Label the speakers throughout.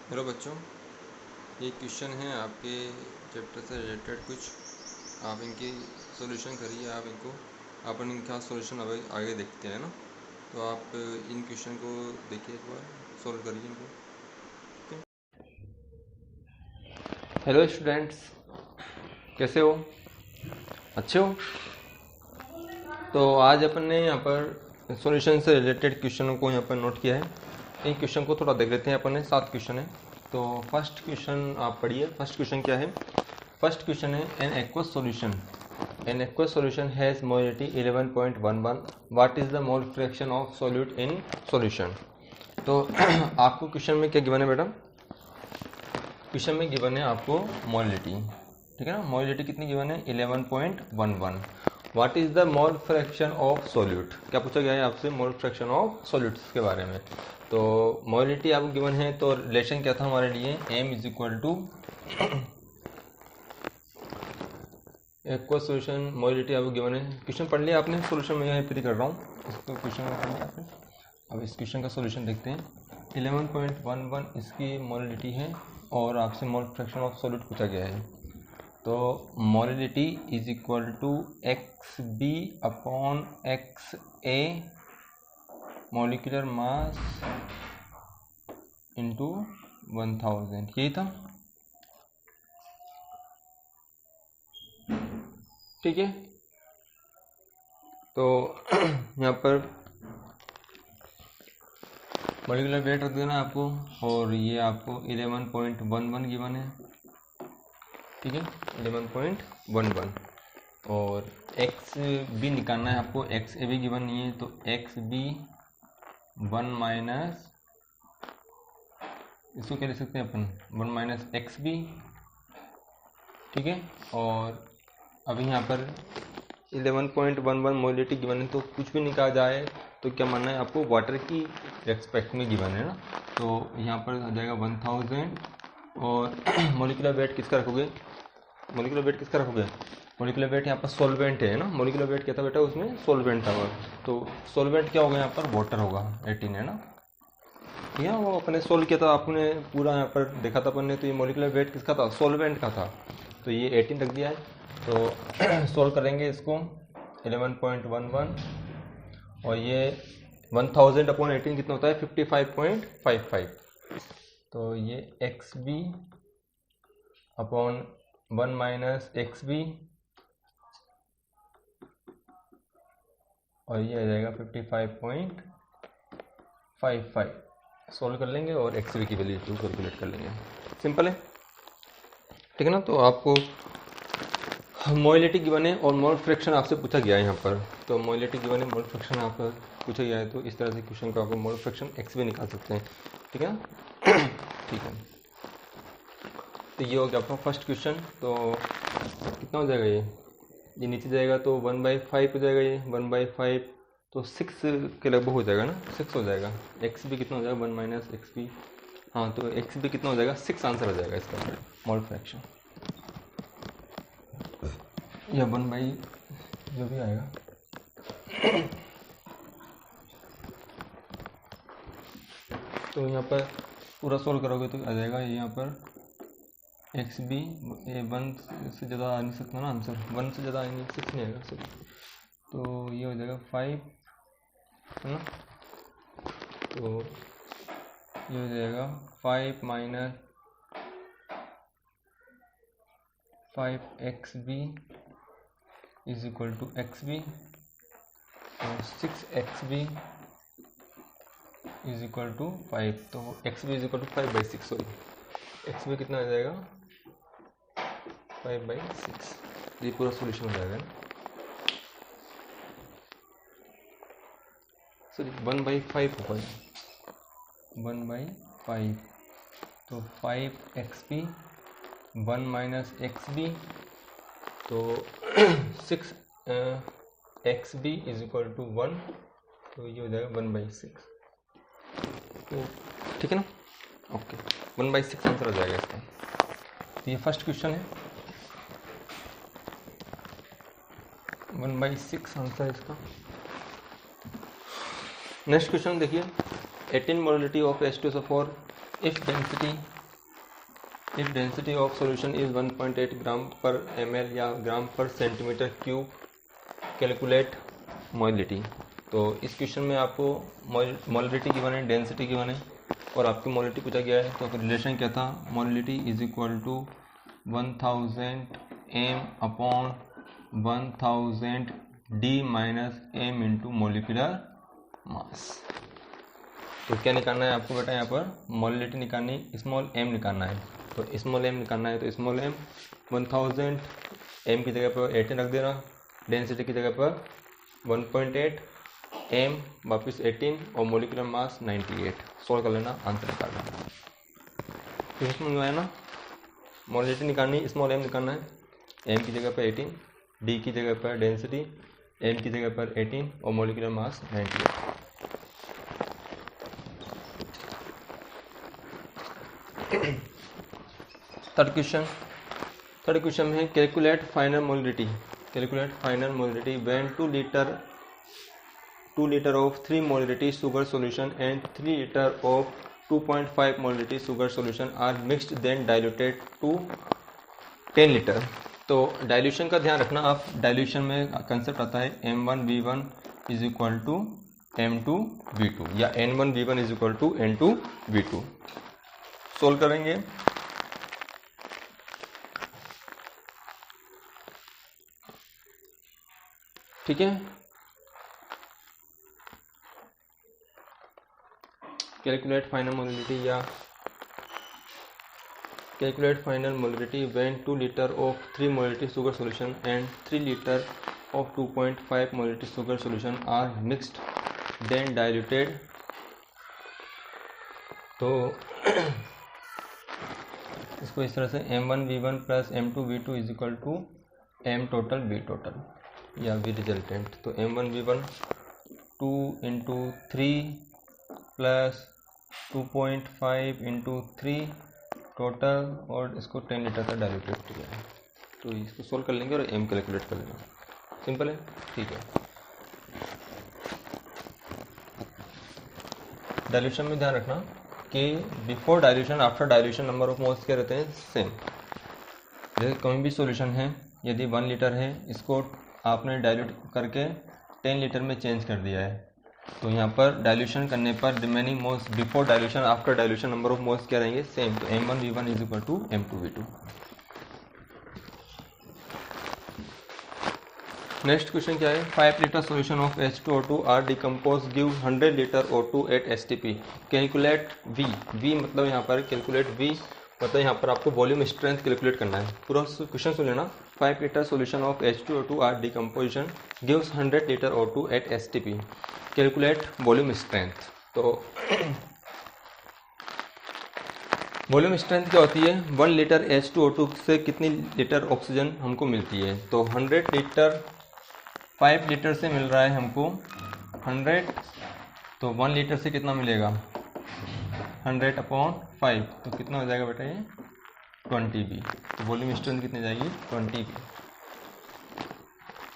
Speaker 1: Hello बच्चों, ये question है आपके चैप्टर से रिलेटेड कुछ। आप इनकी सॉल्यूशन करिए। आप इनको अपन इनका सॉल्यूशन अब आगे देखते हैं ना। तो आप इन क्वेश्चन को देखिए, एक बार सॉल्व करिए इनको।
Speaker 2: हेलो स्टूडेंट्स, कैसे हो? अच्छे हो? तो आज अपन ने यहाँ पर सॉल्यूशन से रिलेटेड क्वेश्चनों को यहाँ पर नोट किया है। इन क्वेश्चन को थोड़ा देख लेते हैं अपन ने। 7 क्वेश्चन है। तो फर्स्ट क्वेश्चन आप पढ़िए। फर्स्ट क्वेश्चन क्या है? फर्स्ट क्वेश्चन है an aqueous solution. An aqueous solution has molality 11.11। What is the mole fraction of solute in solution? तो आपको क्वेश्चन में क्या गिवन है बेटा? क्वेश्चन में गिवन है आपको मोलिटी, ठीक है ना। मोलिटी कितनी गिवन है? 11.11। What is the mole fraction of solute? क्या पूछा गया है आपसे? मोल फ्रैक्शन ऑफ सॉल्यूट्स के बारे में। तो मोलिटी आपको गिवन है, तो रिलेशन क्या था हमारे लिए? m is equal two aqueous solution. Molality आपको गिवन है। क्वेश्चन पढ़ लिया आपने? सॉल्यूशन में यहाँ कर रहा हूँ इसको, क्वेश्चन में पढ़ लिया आपने। अब इस क्वेश्चन का सॉल्यूशन देखते हैं। 11.11 इसकी मोलिटी है और आपसे मोल फ्रैक्शन ऑफ सॉल्यूट पूछा गया है। तो molality is equal to X B upon X A molecular mass into 1000, यही था, ठीक है। तो यहाँ पर मॉलिक्यूलर वेट रख देना आपको, और ये आपको 11.11 गिवन है, ठीक है, 11.11। और एक्स बी निकालना है आपको। एक्स ए भी गिवन नहीं है, तो एक्स बी 1 माइनस, इसको क्या लिख सकते हैं अपन? 1 माइनस एक्स बी, ठीक है। और अभी यहाँ पर 11.11 मोलिटी गिवन है, तो कुछ भी निकाला जाए तो क्या मानना है आपको? वाटर की रेस्पेक्ट में गिवन है ना। तो यहाँ पर आ जाएगा 1000। और मोलिकुलर वेट किसका रखोगे? मोलिकुलर वेट किसका रखोगे? मोलिकुलर वेट यहाँ पर सॉल्वेंट है ना। मोलिकुलर वेट क्या था बेटा? उसमें सॉल्वेंट था। तो सॉल्वेंट क्या होगा यहाँ पर? वाटर होगा, 18 है ना, ठीक है। वो अपने सोल्व किया था आपने, पूरा यहाँ पर देखा था अपन ने। तो ये मोलिकुलर वेट किसका था? सॉल्वेंट का था। तो ये 18 रख दिया है। तो सोल्व करेंगे इसको। 11.11 और ये 1000 अपॉन 18 कितना होता है? 55.55। तो ये X B upon 1 minus X B, और ये आ जाएगा 55.55। सोल्व कर लेंगे और एक्स बी की वैल्यू 2 कैलकुलेट कर लेंगे। सिंपल है, ठीक है ना। तो आपको मोलिटी गिवन है और मोल फ्रैक्शन आपसे पूछा गया है यहाँ पर। तो मोलिटी गिवन है, मोल फ्रैक्शन आपका पूछा गया है, तो इस तरह से क्वेश्चन को आपको मोल फ्रैक्शन एक्स भी निकाल सकते हैं, ठीक है ना। ठीक है, तो ये हो गया आपका फर्स्ट क्वेश्चन। तो कितना हो जाएगा? ये नीचे जाएगा तो 1/5 हो जाएगा। ये 1/5 तो 6 के लगभग हो जाएगा ना, 6 हो जाएगा। एक्स भी कितना हो जाएगा? 1 माइनस एक्स बी। हाँ, तो एक्स भी कितना हो जाएगा? 6 आंसर हो जाएगा इसका मोल फ्रैक्शन, या 1/, जो भी आएगा। तो यहाँ पर पूरा सोल्व करोगे तो आ जाएगा यहाँ पर एक्स बी 1 से ज़्यादा आ नहीं सकता ना आंसर। 1 से ज़्यादा आएंगे, 6 नहीं आएगा सॉरी। तो ये हो जाएगा 5, है ना। तो ये हो जाएगा 5 minus 5 X B is equal to X B, और 6 X B is equal to 5। तो X B is equal to 5/6, sorry. X B कितना आ जाएगा? 5/6। ये पूरा सॉल्यूशन हो जाएगा ना। सॉरी, 1/5 होगा, 1/5। तो 5 X B 1 minus X B, तो 6 X B is equal to 1। तो ये हो जाएगा 1/6। तो ठीक है ना, ओके। 1/6 आंसर हो जाएगा इसका। तो ये फर्स्ट क्वेश्चन है, 1/6 आंसर इसका। नेक्स्ट क्वेश्चन देखिए। 18 molarity of H2SO4 if density of solution is 1.8 ग्राम पर ml या ग्राम पर सेंटीमीटर क्यूब, कैलकुलेट मोलरिटी। तो इस क्वेश्चन में आपको मोलरिटी गिवन है, डेंसिटी गिवन है और आपकी मोलरिटी पूछा गया है। तो रिलेशन क्या था, molarity is equal to 1000 m upon 1000 d minus m into molecular mass. तो क्या निकालना है आपको बेटा, यहाँ पर मोलरिटी निकालनी, स्मॉल m निकालना है। तो स्मॉल m निकालना है तो स्मॉल m 1000 m की जगह पर 18 रख देना, डेंसिटी की जगह पर 1.8, m वापस 18 और मोलिकुलर मास 98। सॉल्व कर लेना, आंसर निकालना। तो इसमें जो है ना मोलरिटी निकालनी, स्मॉल m निकालना है, m की जगह पर 18, d की जगह पर डेंसिटी, m की जगह पर 18 और मोलिकुलर मास 98। थर्ड क्वेश्चन में है calculate final molarity when 2 liter of 3 molarity sugar solution and 3 liter of 2.5 molarity sugar solution are mixed then diluted to 10 litre. तो डाइल्यूशन का ध्यान रखना आप, डाइल्यूशन में कंसेप्ट आता है M1V1 इज इक्वल टू M2V2 या N1V1 is equal to N2V2। Solve करेंगे। ठीक है, calculate final molarity when 2 liter of 3 molarity sugar solution and 3 liter of 2.5 molarity sugar solution are mixed then diluted. तो इसको इस तरह से M1V1 plus M2V2 is equal to M total V total या V resultant. तो M1V1 2 into 3 plus 2.5 into 3 total और इसको 10 litre का डाइल्यूटेड किया है। तो इसको सोल्व कर लेंगे और M कैलकुलेट कर लेना, सिंपल है। ठीक है, डाइल्यूशन में ध्यान रखना कि before dilution after dilution number of moles क्या रहते हैं, सेम। जैसे कोई भी सॉल्यूशन है, यदि 1 लीटर है, इसको आपने डाइल्यूट करके 10 लीटर में चेंज कर दिया है, तो यहाँ पर डाइल्यूशन करने पर remaining moles before dilution after dilution number of moles क्या रहेंगे, सेम। तो M1V1 इज इक्वल टू M2V2। नेक्स्ट क्वेश्चन क्या है, 5 litre solution of H2O2 are decompose give 100 litre O2 at STP, calculate V मतलब यहाँ पर कैलकुलेट V मतलब यहाँ पर आपको वॉल्यूम स्ट्रेंथ कैलकुलेट करना है। पूरा क्वेश्चन सुन लेना। 5 litre solution of H2O2 are decomposition gives 100 litre O2 at STP, calculate volume strength. तो वॉल्यूम स्ट्रेंथ क्या होती है, 1 लीटर H2O2 से कितनी लीटर ऑक्सीजन हमको मिलती है। तो 100 लीटर 5 लीटर से मिल रहा है हमको 100, तो 1 लीटर से कितना मिलेगा 100 अपॉन 5, तो कितना हो जाएगा बेटा ये 20 V। तो वॉल्यूम स्ट्रेंथ कितनी जाएगी 20 V,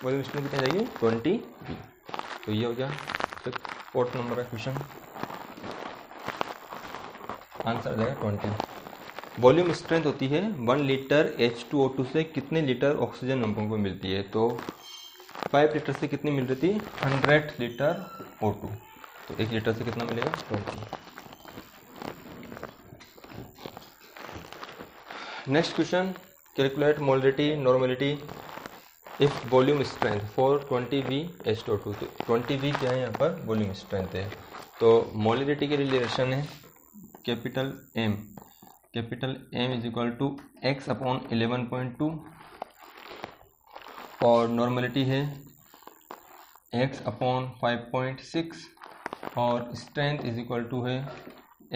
Speaker 2: वॉल्यूम स्ट्रेंथ कितनी जाएगी 20 V। तो ये हो गया 4th नंबर का क्वेश्चन, आंसर आ जाएगा 20। वॉल्यूम स्ट्रेंथ होती है 1 लीटर H2O2 से कितने लीटर ऑक्सीजन हमको को मिलती है। तो 5 लीटर से कितनी मिल रही थी 100 लीटर O2, तो 1 लीटर से कितना मिलेगा 20। Next question, calculate molarity normality if volume strength for 20 V H2O2। तो 20 V क्या है यहाँ पर वॉल्यूम स्ट्रेंथ है। तो मोलरिटी के रिलेशन है capital M is equal to x upon 11.2 और नॉर्मलिटी है x अपॉन 5.6 और स्ट्रेंथ इज इक्वल टू है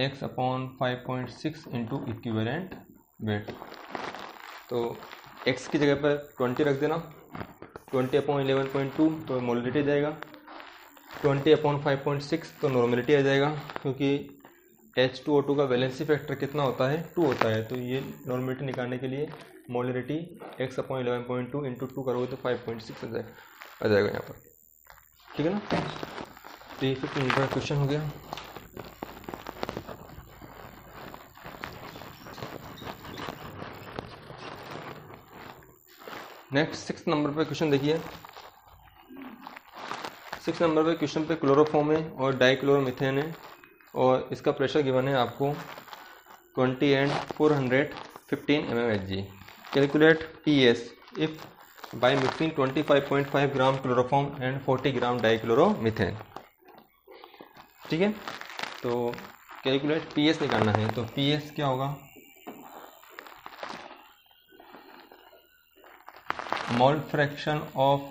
Speaker 2: x upon 5.6 into equivalent weight. तो x की जगह पर 20 रख देना, 20 अपॉन 11.2 तो मोलरिटी जाएगा, 20 अपॉन 5.6 तो नॉर्मलिटी आ जाएगा, क्योंकि H2O2 का वैलेंसी फैक्टर कितना होता है 2 होता है। तो ये नॉर्मलिटी निकालने के लिए मोलरिटी x अपॉन 11.2 इंटू 2 करोगे तो 5.6 आ जाएगा यहाँ पर, ठीक है ना। तो ये 15 नंबर क्वेश्चन हो गया। नेक्स्ट 6 नंबर पे क्वेश्चन देखिए। 6 नंबर पे क्वेश्चन पे क्लोरोफॉर्म है और डाइक्लोरोमीथेन है और इसका प्रेशर गिवन है आपको 20 and 415 mmHg। Calculate PS if by mixing 25.5 gram chloroform and 40 gram dichloromethane. ठीक है, तो कैलकुलेट PS निकालना है। तो PS क्या होगा, mole fraction of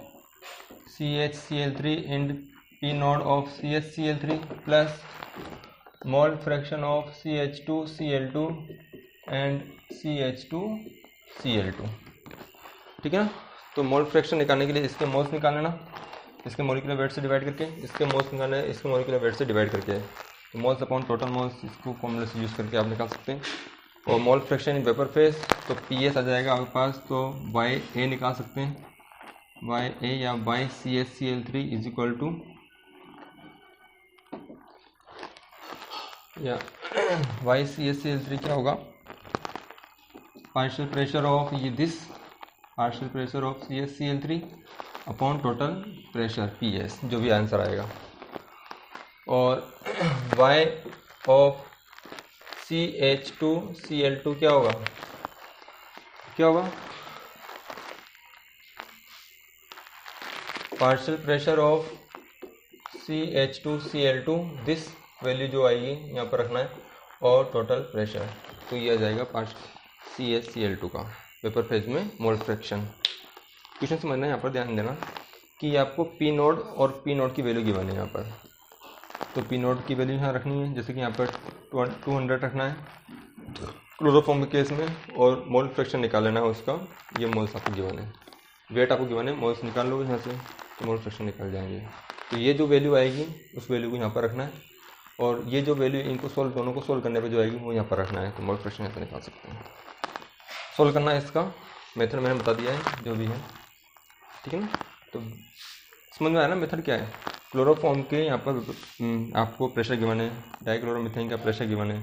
Speaker 2: CHCl3 and P node of CHCl3 plus mole fraction of CH2Cl2 and CH2Cl2। ठीक है ना, तो मोल फ्रैक्शन निकालने के लिए इसके मोल्स निकाल लेना, इसके मोलिकुलर वेट से डिवाइड करके, इसके मोल्स निकालना है इसके मोलिकुलर वेट से डिवाइड करके। तो मोल्स अपॉन टोटल मोल्स, इसको फॉर्मूले से यूज़ करके आप निकाल सकते हैं। और mole fraction in vapour phase, तो PS आ जाएगा आपके पास, तो YA निकाल सकते हैं, YA या YCHCl3 इज इक्वल टू या YCHCl3 क्या होगा, पार्शियल प्रेशर ऑफ ये this partial pressure of CHCl3 upon total pressure PS, जो भी आंसर आएगा। और Y ऑफ CH2Cl2 क्या होगा, partial pressure of CH2Cl2 this value जो आएगी यहाँ पर रखना है, और टोटल प्रेशर, तो ये आ जाएगा CHCl2 का वेपर फेज में मोल फ्रैक्शन। क्वेश्चन समझना है, यहाँ पर ध्यान देना कि आपको P नोड और P नोड की वैल्यू गिवन है यहाँ पर। तो P नोड की वैल्यू यहाँ रखनी है, जैसे कि यहाँ पर 200 रखना है क्लोरोफॉर्म के केस में, और मोल फ्रैक्शन निकाल लेना है उसका, ये मोल्स आपको गिवन है, वेट आपको गिवन है, मोल्स निकाल लोगे यहाँ से तो मोल फ्रैक्शन निकल जाएंगे। तो ये जो वैल्यू आएगी उस वैल्यू को यहाँ पर रखना है, और ये जो वैल्यू इनको दोनों को सोल्व करने पर जो आएगी वो यहाँ पर रखना है, तो मोल फ्रैक्शन यहाँ से निकाल सकते हैं। सोल्व करना है, इसका मेथड मैंने बता दिया है जो भी है, ठीक है ना। तो समझ में आया ना मेथड क्या है। क्लोरोफॉर्म के यहाँ पर आपको प्रेशर गिवन है, डाइक्लोरोमीथेन का प्रेशर गिवन है,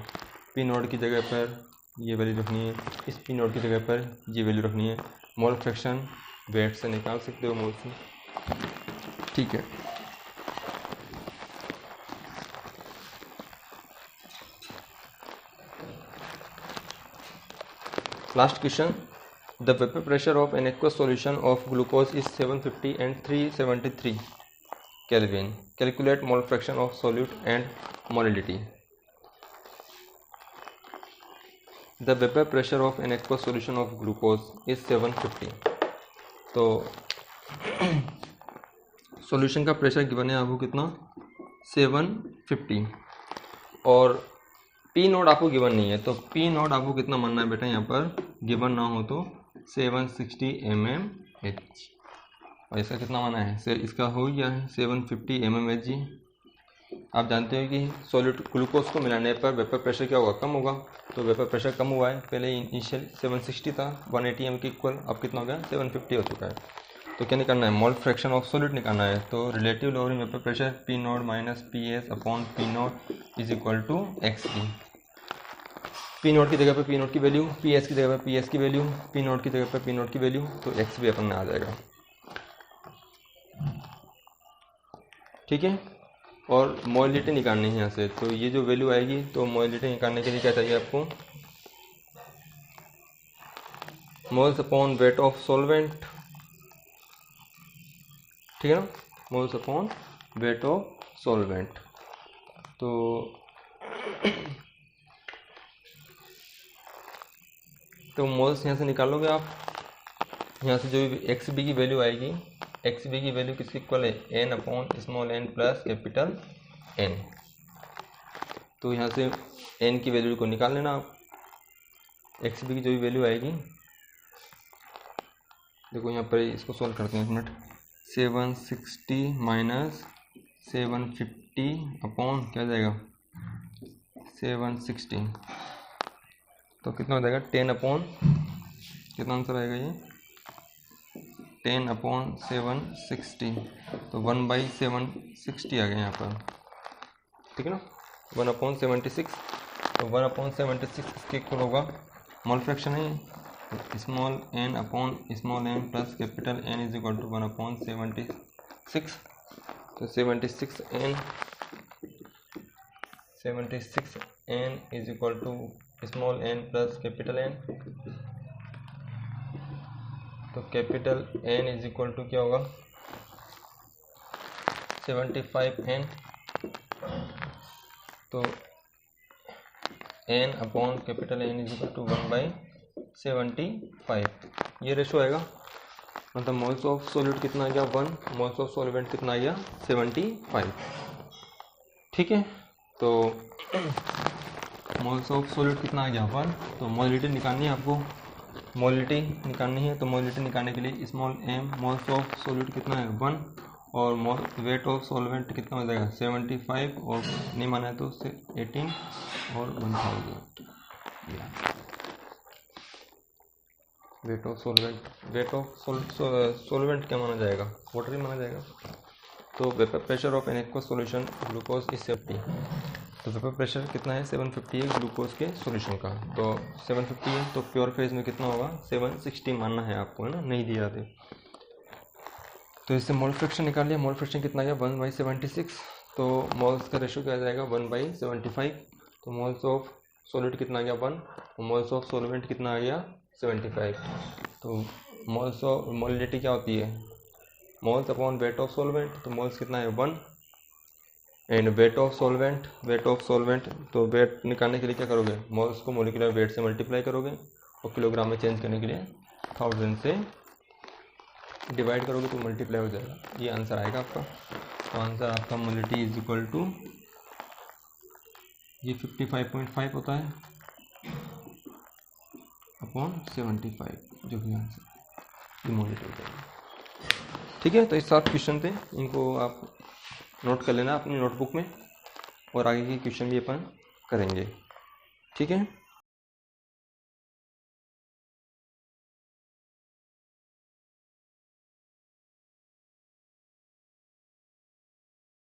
Speaker 2: P नोड की जगह पर ये वैल्यू रखनी है, इस P नोड की जगह पर ये वैल्यू रखनी है। मोल फ्रैक्शन वेट से निकाल सकते हो, मोल से, ठीक है। Last question, the vapour pressure of an aqueous solution of glucose is 750 and 373 Kelvin. Calculate mole fraction of solute and molality. The vapor pressure of an aqueous solution of glucose is 750. तो solution का pressure given है आपको कितना, 750, और P node आपको given नहीं है, तो P नोड आपको कितना मानना है बेटा, यहाँ पर गिवन ना हो तो 760 mmHg, और इसका कितना माना है, इसका हो गया है 750 mmHg। आप जानते हो कि सॉलिड ग्लूकोज को मिलाने पर वेपर प्रेशर क्या होगा, कम होगा, तो वेपर प्रेशर कम हुआ है, पहले इनिशियल 760 था, 180 m के इक्वल, अब कितना हो गया 750 हो चुका है। तो क्या निकालना है, मोल फ्रैक्शन ऑफ सॉलिड निकालना है। तो relative lowering vapour pressure P nought minus PS upon P nought is equal to XP। P nought की जगह पर P नोड की वैल्यू, PS की जगह पर PS की वैल्यू, P नोड की जगह पर P नोड की वैल्यू, तो XP अपन में आ जाएगा, ठीक है। और मोलिटी निकालनी है यहाँ से, तो ये जो वैल्यू आएगी, तो मोलिटी निकालने के लिए क्या चाहिए आपको, moles upon weight of solvent, ठीक है ना, moles upon weight of solvent. तो मोल्स यहाँ से निकालोगे आप, यहाँ से जो भी XB की वैल्यू आएगी, XB की वैल्यू किसके इक्वल है, n upon small n plus capital N। तो यहाँ से n की वैल्यू को निकाल लेना आप, XB की जो भी वैल्यू आएगी, देखो यहाँ पर इसको सॉल्व करते हैं, एक मिनट, 760 माइनस 750 अपॉन क्या जाएगा 760, तो कितना हो जाएगा 10 अपॉन, कितना आंसर आएगा ये 10 अपॉन 760, तो 1/760 आ गया यहाँ पर, ठीक है ना, 1/76, तो 1/76 इसके इक्वल होगा, मोल फ्रैक्शन है small n upon small n plus capital N is equal to 1/76। तो 76 n is equal to small n plus capital N. तो capital N is equal to क्या होगा 75 एन। तो n upon capital N is equal to 1/75 ये ratio आएगा। मतलब moles of solid कितना आ गया 1, मोल्स ऑफ सॉल्वेंट कितना आ गया 75। ठीक है, तो मोल्स ऑफ सॉलिड कितना आ गया 1। तो मोलिटी निकालनी है आपको, मोलिटी निकालनी है। तो मोलिटी निकालने के लिए small M moles of solid कितना है 1 और वेट ऑफ सॉल्वेंट कितना हो जाएगा 75 और नहीं माना है तो 18 और 1000। वेट ऑफ सॉल्वेंट क्या माना जाएगा वाटर ही माना जाएगा। तो vapour pressure of an aqueous solution glucose is 70। तो वेपर प्रेशर कितना है 750 है ग्लूकोज के सॉल्यूशन का। तो 750 है तो प्योर फेज में कितना होगा 760 मानना है आपको, है ना, नहीं दिया जाते। तो इससे मोल फ्रैक्शन निकाल लिया। मोल फ्रैक्शन कितना आ गया 1/76। तो मोल्स का रेशो क्या आ जाएगा 1/75। तो मोल्स ऑफ सॉलिड कितना आ गया 1 और मोल्स ऑफ सॉल्वेंट कितना आ गया 75। तो मोल्स ऑफ मोलिटी क्या होती है moles upon weight of solvent. तो मोल्स कितना है 1 एंड वेट ऑफ सॉल्वेंट तो वेट निकालने के लिए क्या करोगे मोल्स को मोलिकुलर वेट से मल्टीप्लाई करोगे और किलोग्राम में चेंज करने के लिए 1000 से डिवाइड करोगे तो मल्टीप्लाई हो जाएगा। ये आंसर आएगा आपका। तो आंसर आपका मोलिटी इज इक्वल टू ये 55.5 होता है अपॉन 75 जो भी आंसर ये मोलिटी हो जाएगा। ठीक है, तो इस 7 क्वेश्चन थे, इनको आप नोट कर लेना अपनी नोटबुक में और आगे के क्वेश्चन भी अपन करेंगे। ठीक है।